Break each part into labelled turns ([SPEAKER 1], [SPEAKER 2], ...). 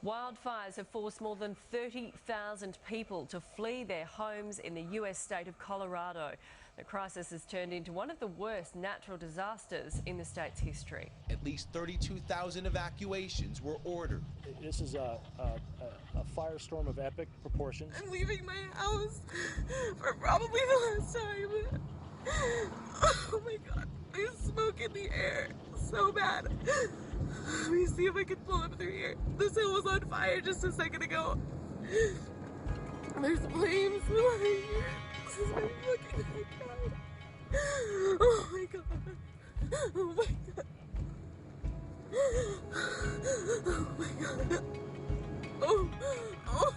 [SPEAKER 1] Wildfires have forced more than 30,000 people to flee their homes in the US state of Colorado. The crisis has turned into one of the worst natural disasters in the state's history.
[SPEAKER 2] At least 32,000 evacuations were ordered.
[SPEAKER 3] This is a firestorm of epic proportions.
[SPEAKER 4] I'm leaving my house for probably the last time. Oh my God, there's smoke in the air, so bad. Let me see if I can pull up through here. This hill was on fire just a second ago. There's flames right here. This is what I'm looking at. Oh my God. Oh my God. Oh my God. Oh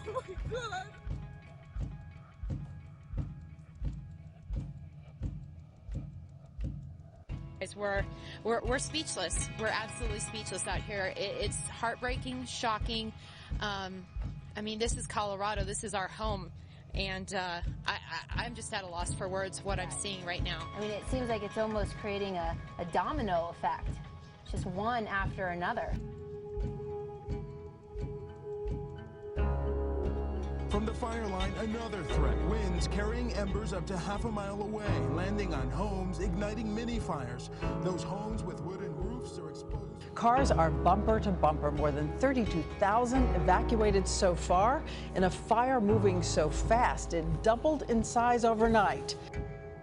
[SPEAKER 4] my God.
[SPEAKER 5] We're speechless. We're absolutely speechless out here. It's heartbreaking, shocking. I mean, this is Colorado. This is our home. And I'm just at a loss for words what I'm seeing right now.
[SPEAKER 6] I mean, it seems like it's almost creating a domino effect, just one after another.
[SPEAKER 7] From the fire line, another threat. Winds carrying embers up to half a mile away, landing on homes, igniting mini fires. Those homes with wooden roofs are exposed.
[SPEAKER 8] Cars are bumper to bumper. More than 32,000 evacuated so far. In a fire moving so fast, it doubled in size overnight.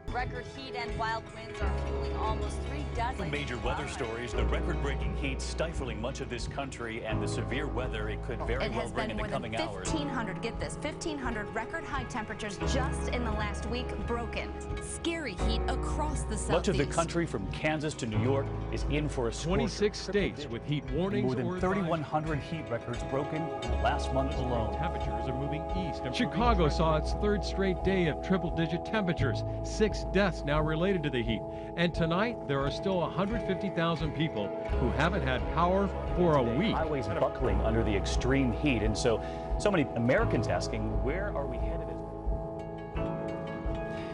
[SPEAKER 9] Record heat and wild winds are fueling almost 3 dozen
[SPEAKER 10] major weather stories. The record-breaking heat stifling much of this country, and the severe weather it could very well bring in the coming hours.
[SPEAKER 9] 1,500, get this, 1,500 record high temperatures just in the last week broken. Scary heat across the southeast.
[SPEAKER 10] Much of the country from Kansas to New York is in for a scorcher.
[SPEAKER 11] 26 states with heat warnings.
[SPEAKER 10] More than 3,100 heat records broken in the last month alone.
[SPEAKER 11] Temperatures are moving east. Chicago saw its third straight day of triple-digit temperatures. 6 deaths now related to the heat. And tonight, there are still 150,000 people who haven't had power for a week.
[SPEAKER 10] Highways buckling under the extreme heat. And so many Americans asking, where are we headed?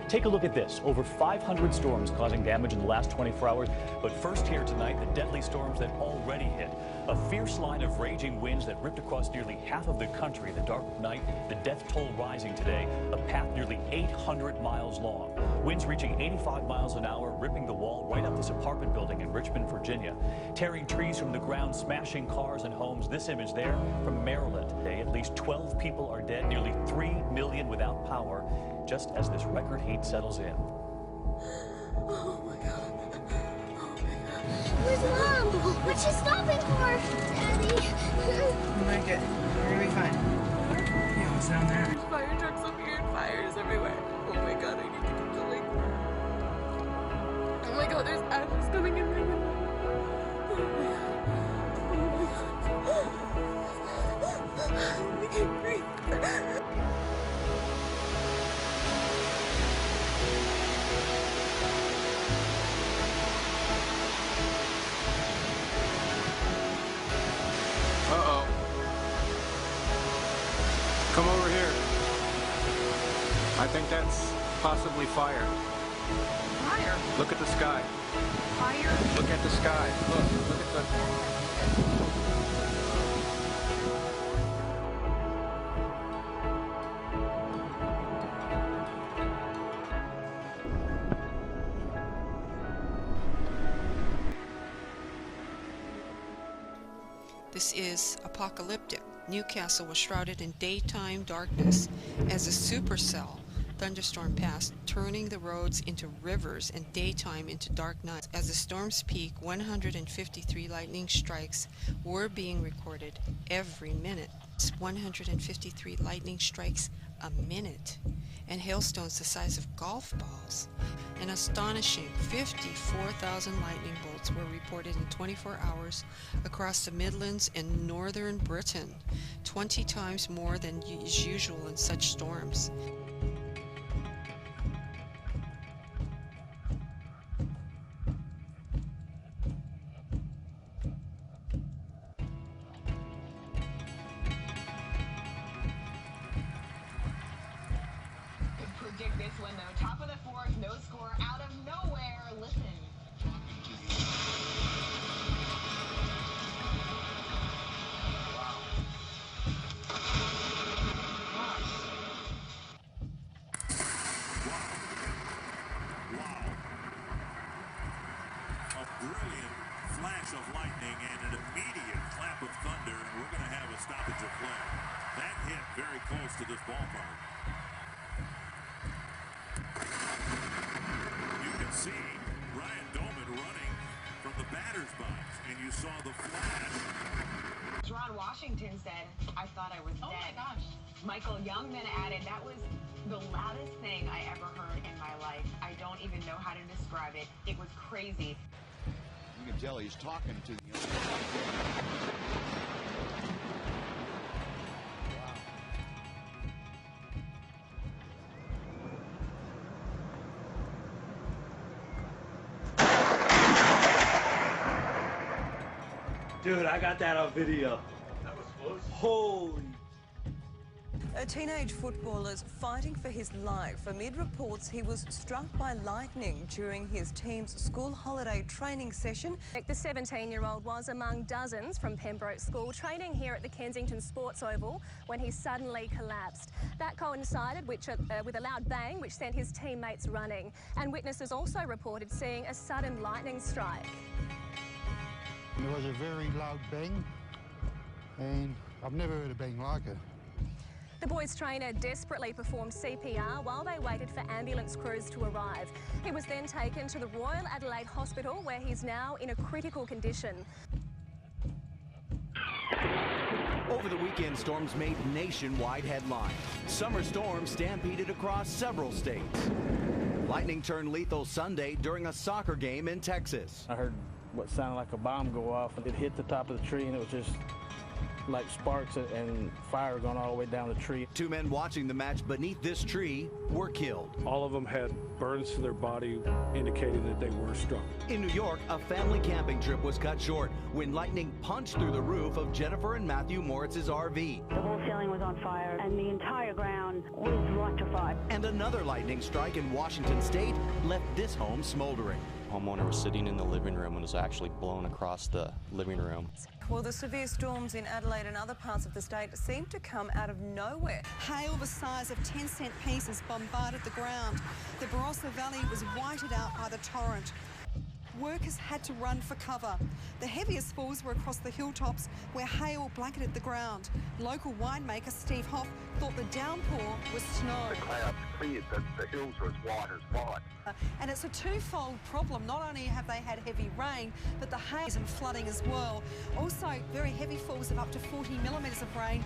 [SPEAKER 10] Take a look at this. Over 500 storms causing damage in the last 24 hours. But first here tonight, the deadly storms that already hit. A fierce line of raging winds that ripped across nearly half of the country in the dark of night. The death toll rising today. A path nearly 800 miles long. Winds reaching 85 miles an hour, ripping the wall right up this apartment building in Richmond, Virginia. Tearing trees from the ground, smashing cars and homes. This image there from Maryland. Today, at least 12 people are dead. Nearly 3 million without power. Just as this record heat settles in.
[SPEAKER 4] Oh my God. Oh my God.
[SPEAKER 12] Where's Mom? What's she stopping for? Daddy.
[SPEAKER 13] You'll make it. You're gonna be fine. Yeah, what's down there?
[SPEAKER 4] There's fire trucks up here and fires everywhere. Oh my God, I need to keep going. Oh my God, there's ashes coming in right now. Oh my God. Oh my God. I can't breathe.
[SPEAKER 14] Uh-oh. Come over here. I think that's possibly fire.
[SPEAKER 9] Fire?
[SPEAKER 14] Look at the sky.
[SPEAKER 9] Fire?
[SPEAKER 14] Look at the sky. Look at the...
[SPEAKER 15] This is apocalyptic. Newcastle was shrouded in daytime darkness as a supercell thunderstorm passed, turning the roads into rivers and daytime into dark nights. As the storm's peak, 153 lightning strikes were being recorded every minute. 153 lightning strikes a minute, and hailstones the size of golf balls. An astonishing 54,000 lightning bolts were reported in 24 hours across the Midlands and northern Britain, 20 times more than is usual in such storms.
[SPEAKER 16] Predict this one though. Top of the fourth, no score out of nowhere. Listen. Wow.
[SPEAKER 17] of play. That hit very close to this ballpark. You can see Ryan Doman running from the batter's box, and you saw the flash.
[SPEAKER 16] Ron Washington said, "I thought I was dead." Oh my gosh. Michael Youngman added, "That was the loudest thing I ever heard in my life. I don't even know how to describe it. It was crazy."
[SPEAKER 18] You can tell he's talking to the
[SPEAKER 19] Dude, I got that on video.
[SPEAKER 20] That was close.
[SPEAKER 19] Holy.
[SPEAKER 21] A teenage footballer is fighting for his life amid reports he was struck by lightning during his team's school holiday training session.
[SPEAKER 22] The 17-year-old was among dozens from Pembroke School training here at the Kensington Sports Oval when he suddenly collapsed. That coincided with a loud bang which sent his teammates running, and witnesses also reported seeing a sudden lightning strike.
[SPEAKER 23] There was a very loud bang, and I've never heard a bang like it.
[SPEAKER 22] The boys' trainer desperately performed CPR while they waited for ambulance crews to arrive. He was then taken to the Royal Adelaide Hospital, where he's now in a critical condition.
[SPEAKER 24] Over the weekend, storms made nationwide headlines. Summer storms stampeded across several states. Lightning turned lethal Sunday during a soccer game in Texas.
[SPEAKER 3] I heard what sounded like a bomb go off, and it hit the top of the tree, and it was just like sparks and fire going all the way down the tree.
[SPEAKER 24] Two men watching the match beneath this tree were killed.
[SPEAKER 3] All of them had burns to their body indicating that they were struck.
[SPEAKER 24] In New York, a family camping trip was cut short when lightning punched through the roof of Jennifer and Matthew Moritz's RV.
[SPEAKER 25] The whole ceiling was on fire and the entire ground was electrified.
[SPEAKER 24] And another lightning strike in Washington state left this home smoldering.
[SPEAKER 26] Homeowner was sitting in the living room and was actually blown across the living room.
[SPEAKER 21] Well, the severe storms in Adelaide and other parts of the state seem to come out of nowhere.
[SPEAKER 27] Hail the size of 10-cent pieces bombarded the ground. The Barossa Valley was whited out by the torrent. Workers had to run for cover. The heaviest falls were across the hilltops where hail blanketed the ground. Local winemaker Steve Hoff thought the downpour was snow.
[SPEAKER 28] The clouds cleared, the hills are as wide as white.
[SPEAKER 27] And it's a twofold problem. Not only have they had heavy rain, but the hail and flooding as well. Also, very heavy falls of up to 40 millimetres of rain.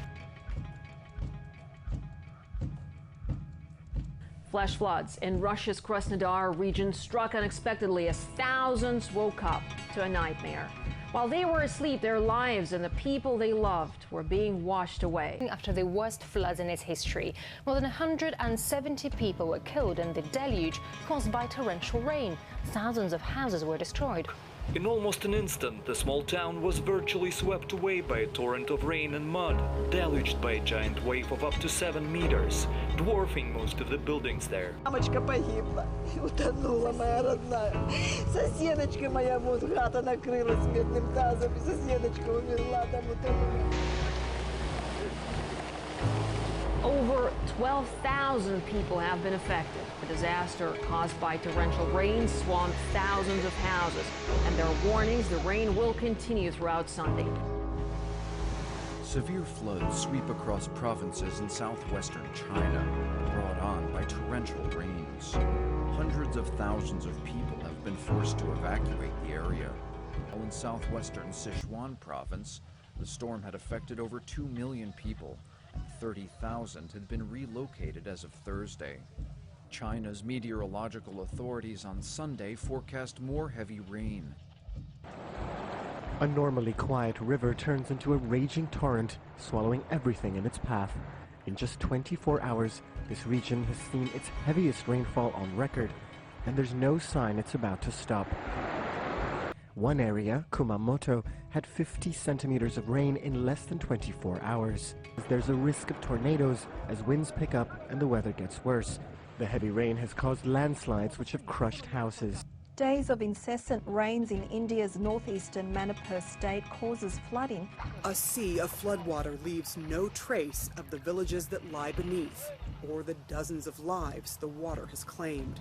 [SPEAKER 29] Flash floods in Russia's Krasnodar region struck unexpectedly as thousands woke up to a nightmare. While they were asleep, their lives and the people they loved were being washed away.
[SPEAKER 6] After the worst floods in its history, more than 170 people were killed in the deluge caused by torrential rain. Thousands of houses were destroyed.
[SPEAKER 30] In almost an instant, the small town was virtually swept away by a torrent of rain and mud, deluged by a giant wave of up to 7 meters, dwarfing most of the buildings there.
[SPEAKER 31] Мамочка погибла, утонула моя родная. Соседочка моя вот хата накрылась медным тазом, и соседочка умерла, там утонула.
[SPEAKER 29] Over 12,000 people have been affected. The disaster caused by torrential rain swamped thousands of houses, and there are warnings the rain will continue throughout Sunday.
[SPEAKER 32] Severe floods sweep across provinces in southwestern China, brought on by torrential rains. Hundreds of thousands of people have been forced to evacuate the area. While in southwestern Sichuan province, the storm had affected over 2 million people. 30,000 had been relocated as of Thursday. China's meteorological authorities on Sunday forecast more heavy rain.
[SPEAKER 33] A normally quiet river turns into a raging torrent, swallowing everything in its path. In just 24 hours, this region has seen its heaviest rainfall on record, and there's no sign it's about to stop. One area, Kumamoto, had 50 centimeters of rain in less than 24 hours. There's a risk of tornadoes as winds pick up and the weather gets worse. The heavy rain has caused landslides which have crushed houses.
[SPEAKER 21] Days of incessant rains in India's northeastern Manipur state causes flooding.
[SPEAKER 34] A sea of floodwater leaves no trace of the villages that lie beneath or the dozens of lives the water has claimed.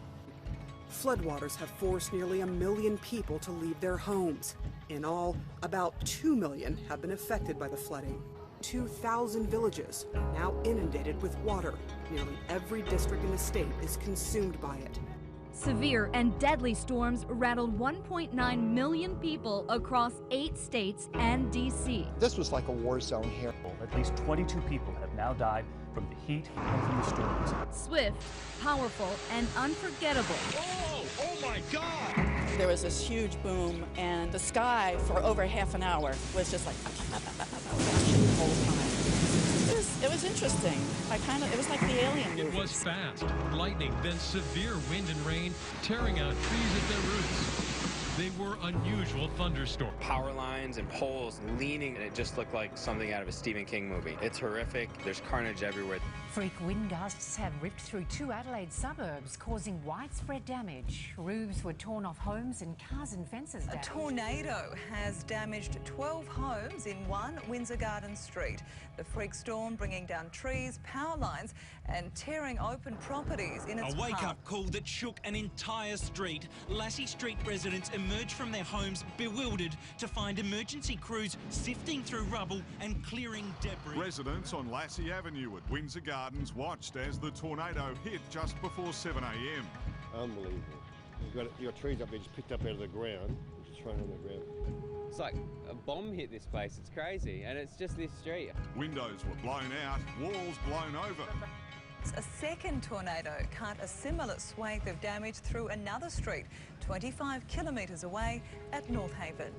[SPEAKER 34] Floodwaters have forced nearly 1 million people to leave their homes. In all, about 2 million have been affected by the flooding. 2,000 villages are now inundated with water. Nearly every district in the state is consumed by it.
[SPEAKER 1] Severe and deadly storms rattled 1.9 million people across 8 states and D.C.
[SPEAKER 2] This was like a war zone here.
[SPEAKER 4] At least 22 people have now died from the heat and from the storms.
[SPEAKER 1] Swift, powerful, and unforgettable.
[SPEAKER 5] Oh my God!
[SPEAKER 7] There was this huge boom, and the sky for over half an hour was just like flashing the whole time. It was interesting. It was like the alien movies.
[SPEAKER 8] It was fast, lightning, then severe wind and rain, tearing out trees at their roots. They were unusual thunderstorms.
[SPEAKER 9] Power lines and poles leaning, and it just looked like something out of a Stephen King movie. It's horrific. There's carnage everywhere.
[SPEAKER 10] Freak wind gusts have ripped through 2 Adelaide suburbs, causing widespread damage. Roofs were torn off homes and cars and fences damaged.
[SPEAKER 21] A tornado has damaged 12 homes in 1 Windsor Garden Street. The freak storm bringing down trees, power lines and tearing open properties in its
[SPEAKER 5] path. A wake-up
[SPEAKER 21] call
[SPEAKER 5] that shook an entire street. Lassie Street residents emerged from their homes bewildered to find emergency crews sifting through rubble and clearing debris.
[SPEAKER 17] Residents on Lassie Avenue at Windsor Gardens watched as the tornado hit just before 7 a.m.
[SPEAKER 11] Unbelievable. You've got trees up there just picked up out of the ground, just thrown on the ground.
[SPEAKER 12] It's like a bomb hit this place. It's crazy, and it's just this street.
[SPEAKER 17] Windows were blown out, walls blown over.
[SPEAKER 21] A second tornado cut a similar swathe of damage through another street, 25 kilometres away at North Haven.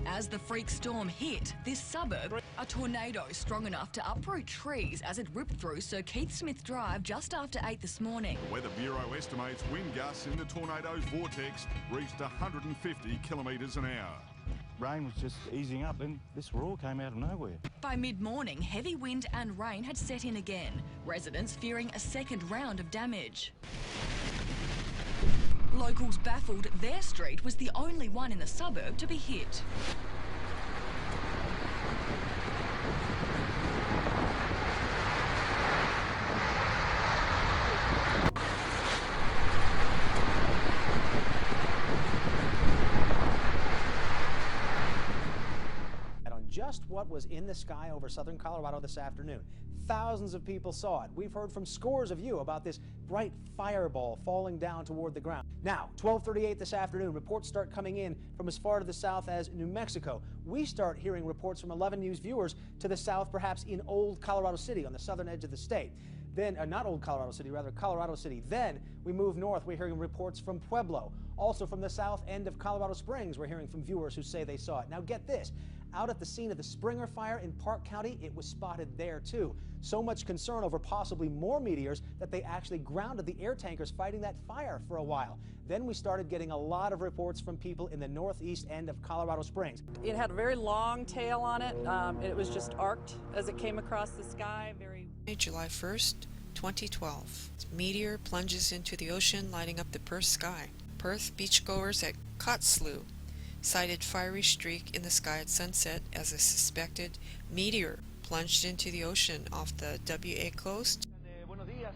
[SPEAKER 13] As the freak storm hit this suburb, a tornado strong enough to uproot trees as it ripped through Sir Keith Smith Drive just after 8 this morning.
[SPEAKER 17] The Weather Bureau estimates wind gusts in the tornado's vortex reached 150 kilometres an hour.
[SPEAKER 14] Rain was just easing up and this roar came out of nowhere.
[SPEAKER 13] By mid-morning, heavy wind and rain had set in again, residents fearing a second round of damage. Locals baffled their street was the only one in the suburb to be hit.
[SPEAKER 15] Just what was in the sky over southern Colorado this afternoon. Thousands of people saw it. We've heard from scores of you about this bright fireball falling down toward the ground. Now, 12:38 this afternoon, reports start coming in from as far to the south as New Mexico. We start hearing reports from 11 News viewers to the south, perhaps in Old Colorado City on the southern edge of the state. Then, not Old Colorado City, rather Colorado City. Then we move north. We're hearing reports from Pueblo. Also from the south end of Colorado Springs, we're hearing from viewers who say they saw it. Now get this. Out at the scene of the Springer fire in Park County, it was spotted there too. So much concern over possibly more meteors that they actually grounded the air tankers fighting that fire for a while. Then we started getting a lot of reports from people in the northeast end of Colorado Springs.
[SPEAKER 20] It had a very long tail on it. It was just arced as it came across the sky.
[SPEAKER 35] July 1st, 2012. Meteor plunges into the ocean, lighting up the Perth sky. Perth beachgoers at Kotzebue sighted fiery streak in the sky at sunset as a suspected meteor plunged into the ocean off the WA coast.
[SPEAKER 36] Buenos días.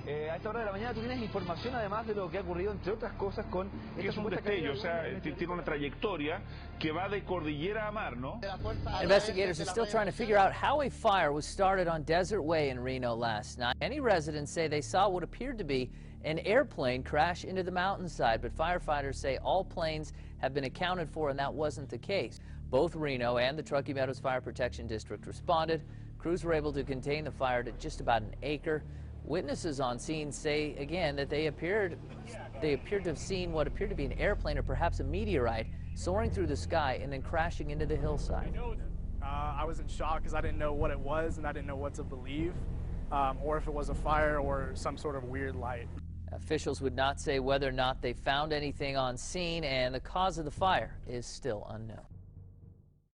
[SPEAKER 36] A esta hora de la mañana tú tienes información además de lo que ha ocurrido entre otras cosas con...
[SPEAKER 37] Es un destello, o sea, tiene una trayectoria que va de cordillera a mar, ¿no?
[SPEAKER 38] Investigators are still trying to figure out how a fire was started on Desert Way in Reno last night. Many residents say they saw what appeared to be an airplane crash into the mountainside, but firefighters say all planes have been accounted for and that wasn't the case. Both Reno and the Truckee Meadows Fire Protection District responded. Crews were able to contain the fire to just about an acre. Witnesses on scene say again that they appeared to have seen what appeared to be an airplane or perhaps a meteorite soaring through the sky and then crashing into the hillside.
[SPEAKER 39] I was in shock because I didn't know what it was and I didn't know what to believe, or if it was a fire or some sort of weird light.
[SPEAKER 38] Officials would not say whether or not they found anything on scene, and the cause of the fire is still unknown.